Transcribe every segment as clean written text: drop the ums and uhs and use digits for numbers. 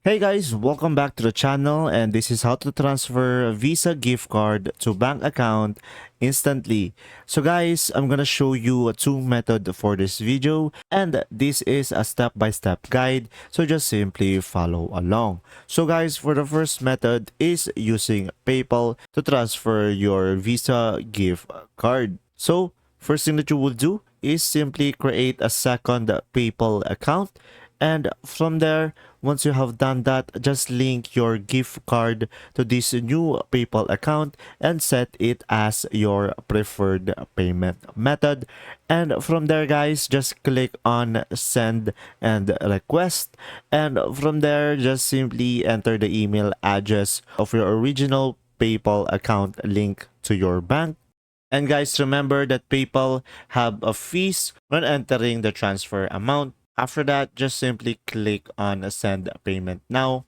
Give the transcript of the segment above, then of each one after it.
Hey guys, welcome back to the channel, and this is how to transfer a Visa gift card to bank account instantly. So guys, I'm gonna show you a two method for this video, and this is a step-by-step guide, so just simply follow along. So guys, for the first method is using PayPal to transfer your Visa gift card. So first thing that you will do is simply create a second PayPal account, and from there, once you have done that, just link your gift card to this new PayPal account and set it as your preferred payment method. And from there, guys, just click on send and request. And from there, just simply enter the email address of your original PayPal account link to your bank. And guys, remember that PayPal have a fees when entering the transfer amount. After that, just simply click on send payment now.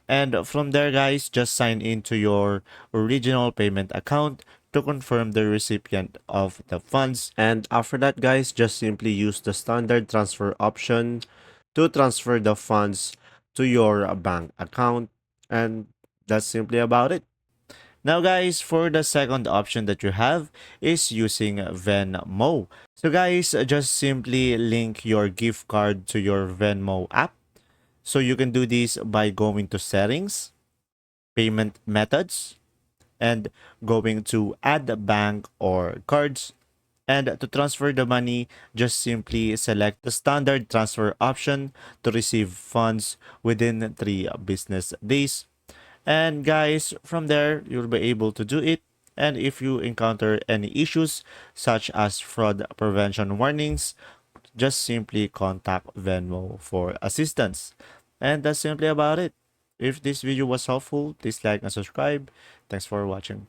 And from there, guys, just sign into your original payment account to confirm the recipient of the funds. And after that, guys, just simply use the standard transfer option to transfer the funds to your bank account. And that's simply about it. Now guys, for the second option that you have is using Venmo. So guys, just simply link your gift card to your Venmo app. So you can do this by going to settings, payment methods, and going to add the bank or cards. And to transfer the money, just simply select the standard transfer option to receive funds within 3 business days. And guys, from there, you'll be able to do it. And if you encounter any issues such as fraud prevention warnings, just simply contact Venmo for assistance. And that's simply about it. If this video was helpful, please like and subscribe. Thanks for watching.